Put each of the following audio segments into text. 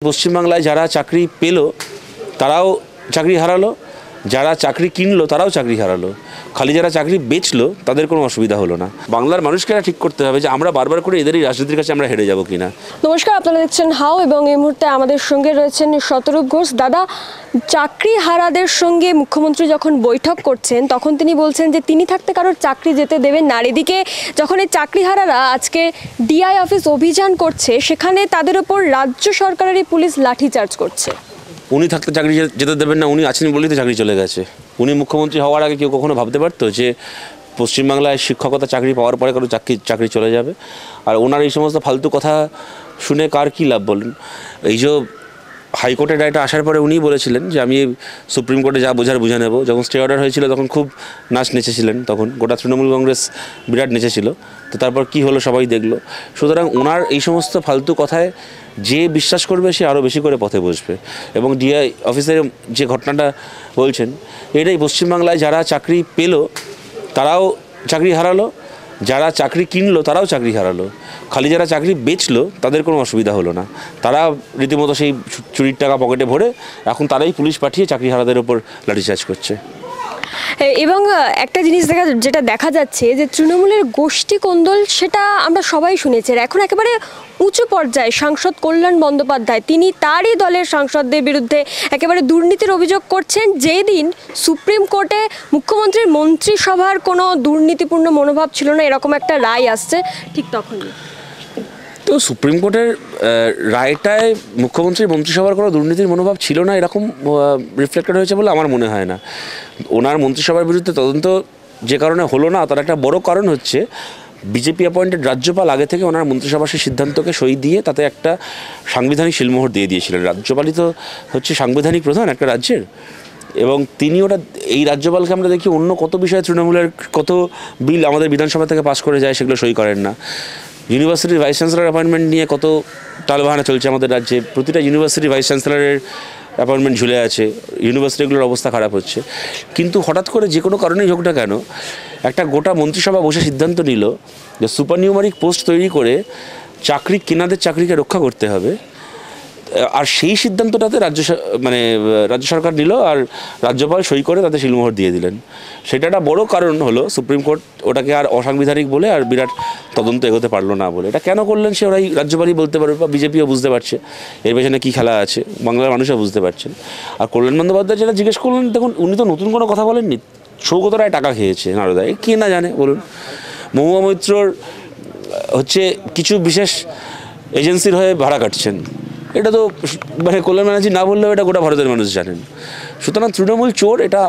পশ্চিমবাংলায় যারা চাকরি পেল তারাও চাকরি হারালো, যারা চাকরি কিনলো তারাও চাকরি হারালো, খালি যারা চাকরি বেচলো তাদের কোনো অসুবিধা হলো না। বাংলার মানুষকে ঠিক করতে হবে যে আমরা বারবার করে এদেরই রাজনীতির কাছে আমরা হেরে যাব কিনা। নমস্কার, আপনারা দেখছেন হাও এবং এই মুহূর্তে আমাদের সঙ্গে রয়েছেন শতরূপ ঘোষ। দাদা, চাকরি হারাদের সঙ্গে মুখ্যমন্ত্রী যখন বৈঠক করছেন তখন তিনি বলছেন যে তিনি থাকতে কারোর চাকরি যেতে দেবেন না। আর এদিকে যখন এই চাকরি হারারা আজকে ডিআই অফিস অভিযান করছে সেখানে তাদের ওপর রাজ্য সরকারেরই পুলিশ লাঠিচার্জ করছে। উনি থাকতে চাকরি যেতে দেবেন না, উনি আছেন বলেই তো চাকরি চলে গেছে। উনি মুখ্যমন্ত্রী হওয়ার আগে কেউ কখনো ভাবতে পারতো যে পশ্চিমবাংলায় শিক্ষকতা চাকরি পাওয়ার পরে কারো চাকরি চলে যাবে? আর ওনার এই সমস্ত ফালতু কথা শুনে কার কী লাভ বলুন? এই যে হাইকোর্টের রায়টা আসার পরে উনিই বলেছিলেন যে আমি সুপ্রিম কোর্টে যা বোঝার বুঝে নেব। যখন স্টে অর্ডার হয়েছিল তখন খুব নাচ নেচেছিলেন, তখন গোটা তৃণমূল কংগ্রেস বিরাট নেচেছিল। তো তারপর কি হলো সবাই দেখলো। সুতরাং ওনার এই সমস্ত ফালতু কথায় যে বিশ্বাস করবে সে আরও বেশি করে পথে বসবে। এবং ডিআই অফিসের যে ঘটনাটা বলছেন, এটাই পশ্চিমবাংলায় যারা চাকরি পেল তারাও চাকরি হারালো, যারা চাকরি কিনলো তারাও চাকরি হারালো, খালি যারা চাকরি বেচলো তাদের কোনো অসুবিধা হলো না। তারা রীতিমতো সেই চুরির টাকা পকেটে ভরে এখন তারাই পুলিশ পাঠিয়ে চাকরি হারাদের ওপর লাঠিচার্জ করছে। এবং একটা জিনিস যেটা দেখা যাচ্ছে যে তৃণমূলের গোষ্ঠী কোন্দল, সেটা আমরা সবাই শুনেছি। এখন একেবারে উঁচু পর্যায়ে সাংসদ কল্যাণ বন্দ্যোপাধ্যায় তিনি তারই দলের সাংসদদের বিরুদ্ধে একেবারে দুর্নীতির অভিযোগ করছেন। যেদিন সুপ্রিম কোর্টে মুখ্যমন্ত্রীর মন্ত্রিসভার কোনো দুর্নীতিপূর্ণ মনোভাব ছিল না এরকম একটা রায় আসছে, ঠিক তখনই তো সুপ্রিম কোর্টের রায়টায় মুখ্যমন্ত্রীর মন্ত্রিসভার কোনো দুর্নীতির মনোভাব ছিল না এরকম রিফ্লেক্টেড হয়েছে বলে আমার মনে হয় না। ওনার মন্ত্রিসভার বিরুদ্ধে তদন্ত যে কারণে হলো না তার একটা বড় কারণ হচ্ছে বিজেপি অ্যাপয়েন্টেড রাজ্যপাল আগে থেকে ওনার মন্ত্রিসভার সেই সিদ্ধান্তকে সই দিয়ে তাতে একটা সাংবিধানিক শিলমোহর দিয়ে দিয়েছিলেন। রাজ্যপালই তো হচ্ছে সাংবিধানিক প্রধান একটা রাজ্যের, এবং তিনি ওটা এই রাজ্যপালকে আমরা দেখি অন্য কত বিষয়ে তৃণমূলের কত বিল আমাদের বিধানসভা থেকে পাস করে যায় সেগুলো সই করেন না। ইউনিভার্সিটির ভাইস চ্যান্সেলর অ্যাপয়েন্টমেন্ট নিয়ে কত টালবাহানা চলছে আমাদের রাজ্যে। প্রতিটা ইউনিভার্সিটির ভাইস চ্যান্সেলরের অ্যাপয়েন্টমেন্ট ঝুলে আছে, ইউনিভার্সিটিগুলোর অবস্থা খারাপ হচ্ছে। কিন্তু হঠাৎ করে যে কোনো কারণেই হোক না কেন একটা গোটা মন্ত্রিসভা বসে সিদ্ধান্ত নিল যে সুপার নিউমারিক পোস্ট তৈরি করে চাকরি কেনাদের চাকরিকে রক্ষা করতে হবে। আর সেই সিদ্ধান্তটাতে রাজ্য সরকার নিল আর রাজ্যপাল সই করে তাতে শিলমোহর দিয়ে দিলেন। সেটা একটা বড় কারণ হলো সুপ্রিম কোর্ট ওটাকে আর অসাংবিধানিক বলে আর বিরাট তদন্ত এগোতে পারলো না বলে। এটা কেন করলেন সে ওরাই রাজ্যপালই বলতে পারবে, বা বিজেপিও বুঝতে পারছে এর পেছনে কী খেলা আছে, বাংলার মানুষও বুঝতে পারছেন। আর কল্যাণ বন্দ্যোপাধ্যায় যেটা জিজ্ঞেস করলেন, দেখুন উনি তো নতুন কোনো কথা বলেননি। সৌগত রায় টাকা খেয়েছে নারদায়, কে না জানে বলুন। মহুয়া মৈত্রর হচ্ছে কিছু বিশেষ এজেন্সির হয়ে ভাড়া কাটছেন, এটা তো কল্যাণ ব্যানার্জি না বললেও এটা গোটা ভারতের মানুষ জানেন। সুতরাং তৃণমূল চোর এটা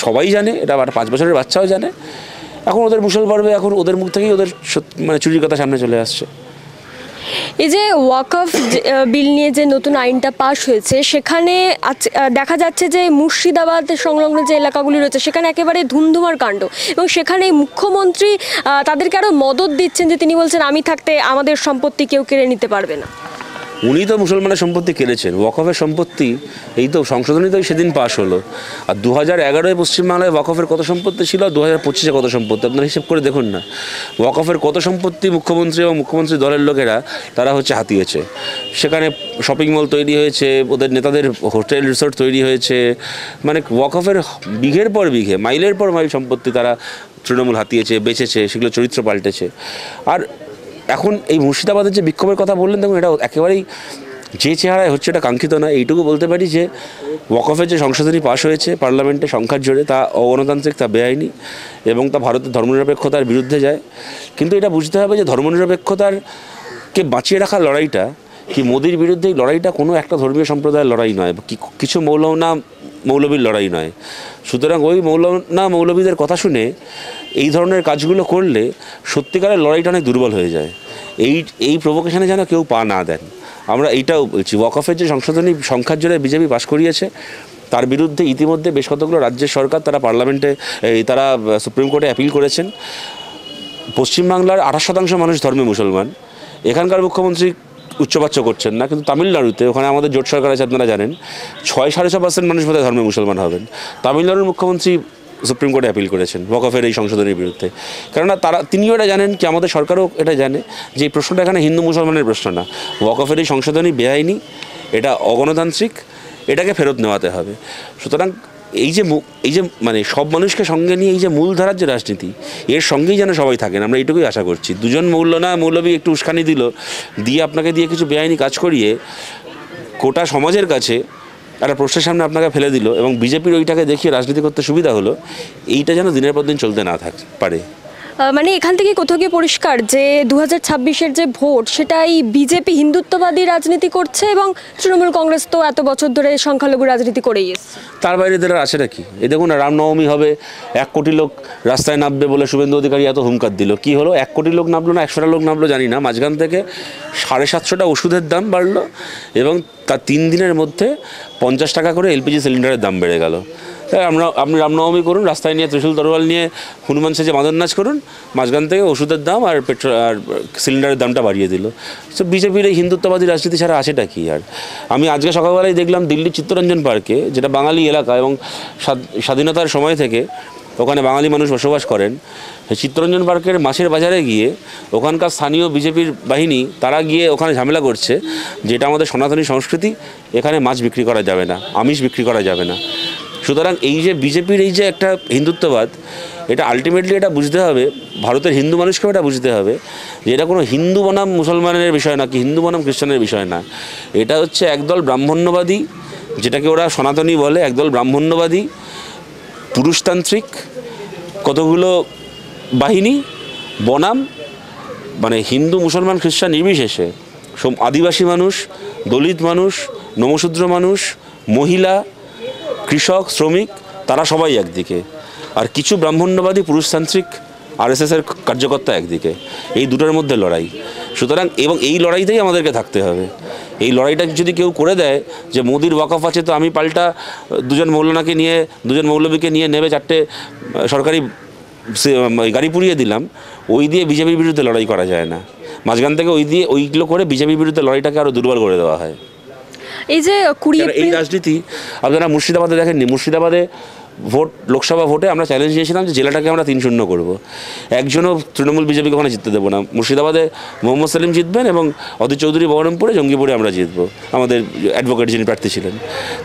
সবাই জানে, এটা 5 বছরের বাচ্চাও জানে। এখন ওদের মুসল পর্বে এখন ওদের মুখ থেকেই ওদের চুরির কথা সামনে চলে আসছে। এই যে ওয়াকফ বিল নিয়ে যে নতুন আইনটা পাশ হয়েছে সেখানে দেখা যাচ্ছে যে মুর্শিদাবাদ সংলগ্ন যে এলাকাগুলি রয়েছে সেখানে একেবারে ধুমধুমার কাণ্ড, এবং সেখানে মুখ্যমন্ত্রী তাদেরকে আরও মদত দিচ্ছেন যে তিনি বলছেন আমি থাকতে আমাদের সম্পত্তি কেউ কেড়ে নিতে পারবে না। উনি তো মুসলমানের সম্পত্তি কেড়েছেন, ওয়াকফের সম্পত্তি এই তো সংশোধনী তো সেদিন পাশ হলো। আর 2011-এ পশ্চিমবাংলায় ওয়াকফের কত সম্পত্তি ছিল, 2025-এ কত সম্পত্তি আপনারা হিসেব করে দেখুন না। ওয়াকফের কত সম্পত্তি মুখ্যমন্ত্রী এবং মুখ্যমন্ত্রী দলের লোকেরা তারা হাতিয়েছে। সেখানে শপিং মল তৈরি হয়েছে, ওদের নেতাদের হোটেল রিসোর্ট তৈরি হয়েছে, ওয়াকফের বিঘের পর বিঘে মাইলের পর মাইল সম্পত্তি তারা তৃণমূল হাতিয়েছে, বেচেছে, সেগুলো চরিত্র পাল্টেছে। আর এখন এই মুর্শিদাবাদের যে বিক্ষোভের কথা বললেন, দেখুন এটা একেবারেই যে চেহারায় হচ্ছে এটা কাঙ্ক্ষিত না। এইটুকু বলতে পারি যে ওয়াকফের যে সংশোধনী পাশ হয়েছে পার্লামেন্টে সংখ্যার জোরে, তা অগণতান্ত্রিক, তা বেআইনি এবং তা ভারতের ধর্মনিরপেক্ষতার বিরুদ্ধে যায়। কিন্তু এটা বুঝতে হবে যে ধর্মনিরপেক্ষতারকে বাঁচিয়ে রাখার লড়াইটা কি মোদির বিরুদ্ধে এই লড়াইটা কোনো একটা ধর্মীয় সম্প্রদায়ের লড়াই নয়, কিছু মৌলবীর লড়াই নয়। সুতরাং ওই মৌলবীদের কথা শুনে এই ধরনের কাজগুলো করলে সত্যিকারের লড়াইটা অনেক দুর্বল হয়ে যায়। এই প্রভোকেশনে যেন কেউ পা না দেন, আমরা এইটাও বলছি। ওয়াকফের যে সংশোধনী সংখ্যার জোরে বিজেপি পাশ করিয়েছে তার বিরুদ্ধে ইতিমধ্যে বেশ কতগুলো রাজ্যের সরকার তারা পার্লামেন্টে তারা সুপ্রিম কোর্টে অ্যাপিল করেছেন। পশ্চিমবাংলার 28% মানুষ ধর্মে মুসলমান, এখানকার মুখ্যমন্ত্রী উচ্চবাচ্য করছেন না, কিন্তু তামিলনাড়ুতে ওখানে আমাদের জোট সরকার আছে আপনারা জানেন, 6-6.5% মানুষ বোধহয় ধর্মে মুসলমান হবেন। তামিলনাড়ুর মুখ্যমন্ত্রী সুপ্রিম কোর্টে অ্যাপিল করেছেন ওয়াকফের এই সংশোধনীর বিরুদ্ধে। কেননা তিনিও এটা জানেন, কি আমাদের সরকারও এটা জানে যে এই প্রশ্নটা এখানে হিন্দু মুসলমানের প্রশ্ন না, ওয়াকফের এই সংশোধনী বেআইনি এটা অগণতান্ত্রিক, এটাকে ফেরত নেওয়াতে হবে। সুতরাং এই যে মানে সব মানুষকে সঙ্গে নিয়ে এই যে মূলধারার যে রাজনীতি, এর সঙ্গেই যেন সবাই থাকেন, আমরা এইটুকুই আশা করছি। দুজন মৌলবী একটু উস্কানি দিয়ে আপনাকে দিয়ে কিছু বেআইনি কাজ করিয়ে গোটা সমাজের কাছে একটা প্রশ্নের সামনে আপনাকে ফেলে দিল এবং বিজেপির ওইটাকে দেখিয়ে রাজনীতি করতে সুবিধা হলো, এইটা যেন দিনের পর দিন চলতে না পারে। মানে এখান থেকে কোথাও গিয়ে পরিষ্কার যে 2026-এর যে ভোট, সেটাই বিজেপি হিন্দুত্ববাদী রাজনীতি করছে এবং তৃণমূল কংগ্রেস তো এত বছর ধরে সংখ্যালঘু রাজনীতি করেই এসছে। তার বাইরে এদের আছে নাকি? এই দেখুন না, রামনবমী হবে, 1 কোটি লোক রাস্তায় নামবে বলে শুভেন্দু অধিকারী এত হুঙ্কার দিল। কি হলো? 1 কোটি লোক নামলো না 100টা লোক নামলো জানি না, মাঝখান থেকে 750 ওষুধের দাম বাড়লো এবং তার 3 দিনের মধ্যে 50 টাকা করে এলপিজি সিলিন্ডারের দাম বেড়ে গেল। আপনি রামনবমী করুন, রাস্তায় নিয়ে ত্রিশূল তরোয়াল নিয়ে হনুমান সেজে মাদন নাচ করুন, মাঝখান থেকে ওষুধের দাম আর পেট্রোল আর সিলিন্ডারের দামটা বাড়িয়ে দিল। তো বিজেপির এই হিন্দুত্ববাদী রাজনীতি ছাড়া আছেটা কি? আর আমি আজকে সকালবেলায় দেখলাম দিল্লির চিত্তরঞ্জন পার্কে, যেটা বাঙালি এলাকা এবং স্বাধীনতার সময় থেকে ওখানে বাঙালি মানুষ বসবাস করেন, চিত্তরঞ্জন পার্কের মাছের বাজারে গিয়ে ওখানকার স্থানীয় বিজেপির বাহিনী তারা গিয়ে ওখানে ঝামেলা করছে, যেটা আমাদের সনাতনী সংস্কৃতি, এখানে মাছ বিক্রি করা যাবে না, আমিষ বিক্রি করা যাবে না। সুতরাং এই যে বিজেপির এই যে একটা হিন্দুত্ববাদ, এটা আলটিমেটলি এটা বুঝতে হবে, ভারতের হিন্দু মানুষকেও এটা বুঝতে হবে যে এটা কোনো হিন্দু বনাম মুসলমানের বিষয় না, কি হিন্দু বনাম খ্রিস্টানের বিষয় না। এটা হচ্ছে একদল ব্রাহ্মণ্যবাদী, যেটাকে ওরা সনাতনী বলে, একদল ব্রাহ্মণ্যবাদী পুরুষতান্ত্রিক কতগুলো বাহিনী বনাম মানে হিন্দু মুসলমান খ্রিস্টান নির্বিশেষে আদিবাসী মানুষ, দলিত মানুষ, নমশূদ্র মানুষ, মহিলা, কৃষক, শ্রমিক, তারা সবাই একদিকে, আর কিছু ব্রাহ্মণ্যবাদী পুরুষতান্ত্রিক আরএসএসের কার্যকর্তা একদিকে। এই দুটোর মধ্যে লড়াই। সুতরাং এবং এই লড়াইতেই আমাদেরকে থাকতে হবে। এই লড়াইটা যদি কেউ করে দেয় যে মোদির ওয়াকফ আছে, তো আমি পাল্টা দুজন মৌলবীকে নিয়ে নেবে 4টে সরকারি গাড়ি পুড়িয়ে দিলাম, ওই দিয়ে বিজেপির বিরুদ্ধে লড়াই করা যায় না। মাঝখান থেকে ওইগুলো করে বিজেপির বিরুদ্ধে লড়াইটাকে আরও দুর্বল করে দেওয়া হয়। এই যে এই রাজনীতি আপনারা মুর্শিদাবাদে দেখেননি? মুর্শিদাবাদে লোকসভা ভোটে আমরা চ্যালেঞ্জ নিয়েছিলাম যে জেলাটাকে আমরা 3-0 করবো। একজনও তৃণমূল বিজেপিকে ওখানে জিততে দেবো না। মুর্শিদাবাদে মোহাম্মদ সেলিম জিতবেন এবং অধীর চৌধুরী বহরমপুরে, জঙ্গিপুরে আমরা জিতবো, আমাদের অ্যাডভোকেট যিনি প্রার্থী ছিলেন।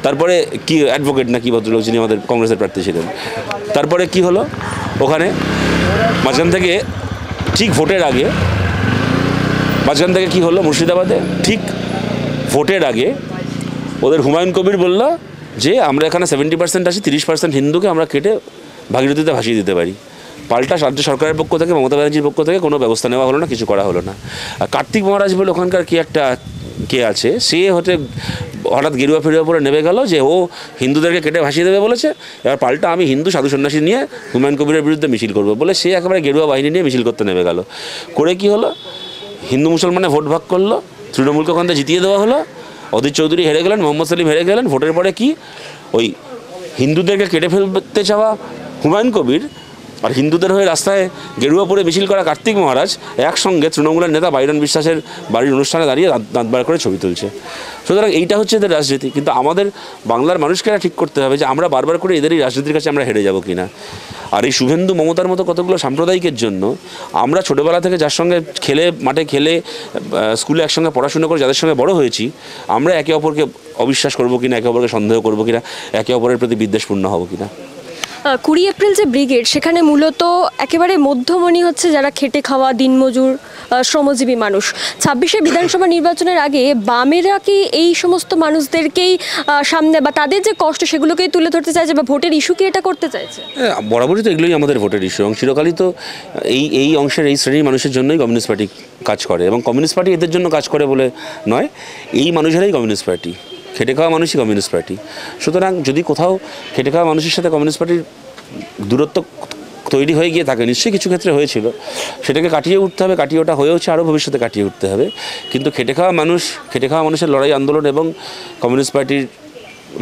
তারপরে কি অ্যাডভোকেট না কি ভদ্রলোক যিনি আমাদের কংগ্রেসের প্রার্থী ছিলেন। তারপরে কি হলো ওখানে মাঝখান থেকে ঠিক ভোটের আগে, কি হলো মুর্শিদাবাদে ঠিক ভোটের আগে ওদের হুমায়ুন কবির বলল যে আমরা এখানে 70% আছি, 30% হিন্দুকে আমরা কেটে ভাগীরথীতে ভাসিয়ে দিতে পারি। পাল্টা রাজ্য সরকারের পক্ষ থেকে, মমতা ব্যানার্জির পক্ষ থেকে কোনো ব্যবস্থা নেওয়া হলো না, কিছু করা হলো না। আর কার্তিক মহারাজ বলে ওখানকার কে আছে, সে হঠাৎ গেরুয়া ফেরুয়া পরে নেমে গেল যে ও হিন্দুদেরকে কেটে ভাসিয়ে দেবে বলেছে, এবার পাল্টা আমি হিন্দু সাধু সন্ন্যাসী নিয়ে হুমায়ুন কবিরের বিরুদ্ধে মিছিল করবো বলে সে একেবারে গেরুয়া বাহিনী নিয়ে মিছিল করতে নেমে গেল। করে কি হলো, হিন্দু মুসলমানে ভোট ভাগ করলো, তৃণমূলকে ওখান থেকে জিতিয়ে দেওয়া হলো, অধীর চৌধুরী হেরে গেলেন, মোহাম্মদ সেলিম হেরে গেলেন। ভোটের পরে কি ওই হিন্দুদেরকে কেটে ফেলতে চাওয়া হুমায়ুন কবির আর হিন্দুদের হয়ে রাস্তায় গেরুয়া পরে মিছিল করা কার্তিক মহারাজ একসঙ্গে তৃণমূলের নেতা বাইরন বিশ্বাসের বাড়ির অনুষ্ঠানে দাঁড়িয়ে দাঁত বার করে ছবি তুলছে। সুতরাং এইটা হচ্ছে এদের রাজনীতি। কিন্তু আমাদের বাংলার মানুষকে ঠিক করতে হবে যে আমরা বারবার করে এদের এই রাজনীতির কাছে আমরা হেরে যাব কিনা। আর এই শুভেন্দু মমতার মতো কতগুলো সাম্প্রদায়িকের জন্য আমরা ছোটোবেলা থেকে যার সঙ্গে মাঠে খেলে স্কুলে একসঙ্গে পড়াশুনো করে যাদের সঙ্গে বড় হয়েছি, আমরা একে অপরকে অবিশ্বাস করবো কিনা, একে অপরকে সন্দেহ করবো কিনা, একে অপরের প্রতি বিদ্বেষপূর্ণ হবো কিনা। 20 এপ্রিল যে ব্রিগেড, সেখানে মূলত একেবারে মধ্যমণি হচ্ছে যারা খেটে খাওয়া দিনমজুর শ্রমজীবী মানুষ। 26-এ বিধানসভা নির্বাচনের আগে বামেরা কি এই সমস্ত মানুষদেরকেই সামনে বা তাদের যে কষ্ট সেগুলোকেই তুলে ধরতে চাইছে বা ভোটের ইস্যু কি এটা করতে চাইছে? বরাবরই তো এগুলোই আমাদের ভোটের ইস্যু এবং চিরকালই তো এই অংশের এই শ্রেণীর মানুষের জন্যই কমিউনিস্ট পার্টি কাজ করে এবং কমিউনিস্ট পার্টি এদের জন্য কাজ করে বলে নয়, এই মানুষেরাই কমিউনিস্ট পার্টি, খেটে খাওয়া মানুষই কমিউনিস্ট পার্টি। সুতরাং যদি কোথাও খেটে খাওয়া মানুষের সাথে কমিউনিস্ট পার্টির দূরত্ব তৈরি হয়ে গিয়ে থাকে, নিশ্চয়ই কিছু ক্ষেত্রে হয়েছিল, সেটাকে কাটিয়ে উঠতে হবে, কাটিয়ে ওঠা হয়েওছে, আরও ভবিষ্যতে কাটিয়ে উঠতে হবে। কিন্তু খেটে খাওয়া মানুষের লড়াই আন্দোলন এবং কমিউনিস্ট পার্টির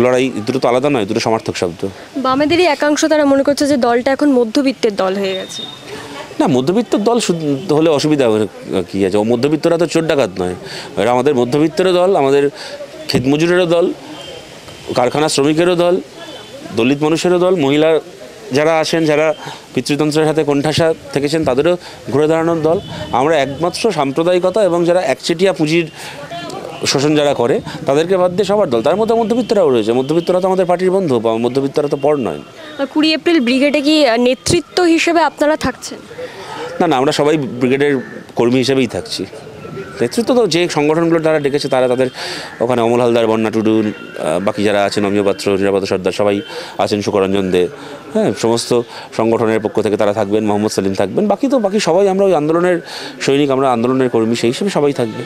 লড়াই দুটো তো আলাদা নয়, দুটো সমার্থক শব্দ। বামেদেরই একাংশ তারা মনে করছে যে দলটা এখন মধ্যবিত্তের দল হয়ে গেছে। না, মধ্যবিত্তর দল হলে অসুবিধা কী আছে? ও মধ্যবিত্তরা তো চোর ডাকাত নয়, এরা আমাদের মধ্যবিত্তেরও দল, আমাদের ক্ষেতমজুরেরও দল, কারখানা শ্রমিকেরও দল, দলিত মানুষেরও দল, মহিলা যারা আছেন, যারা পিতৃতন্ত্রের সাথে কোণঠাসা থেকেছেন তাদেরও ঘুরে দাঁড়ানোর দল। আমরা একমাত্র সাম্প্রদায়িকতা এবং যারা একচেটিয়া পুঁজির শোষণ যারা করে তাদেরকে বাদ দিয়ে সবার দল, তার মধ্যে মধ্যবিত্তরাও রয়েছে। মধ্যবিত্তরা তো আমাদের পার্টির বন্ধু, বা মধ্যবিত্তরা তো পর নয়। 20 এপ্রিল ব্রিগেডে কি নেতৃত্ব হিসেবে আপনারা থাকছেন? না না, আমরা সবাই ব্রিগেডের কর্মী হিসেবেই থাকছি। নেতৃত্ব তো যে সংগঠনগুলো তারা ডেকেছে, তারা তাদের ওখানে অমল হালদার, বন্যা টুডু, বাকি যারা আছেন, অমিয় পাত্র, নিরাপদ সর্দার, সবাই আছেন, সুকরঞ্জন দে, হ্যাঁ, সমস্ত সংগঠনের পক্ষ থেকে তারা থাকবেন, মোহাম্মদ সেলিম থাকবেন, বাকি সবাই আমরা ওই আন্দোলনের সৈনিক, আমরা আন্দোলনের কর্মী, সেই হিসেবে সবাই থাকবে।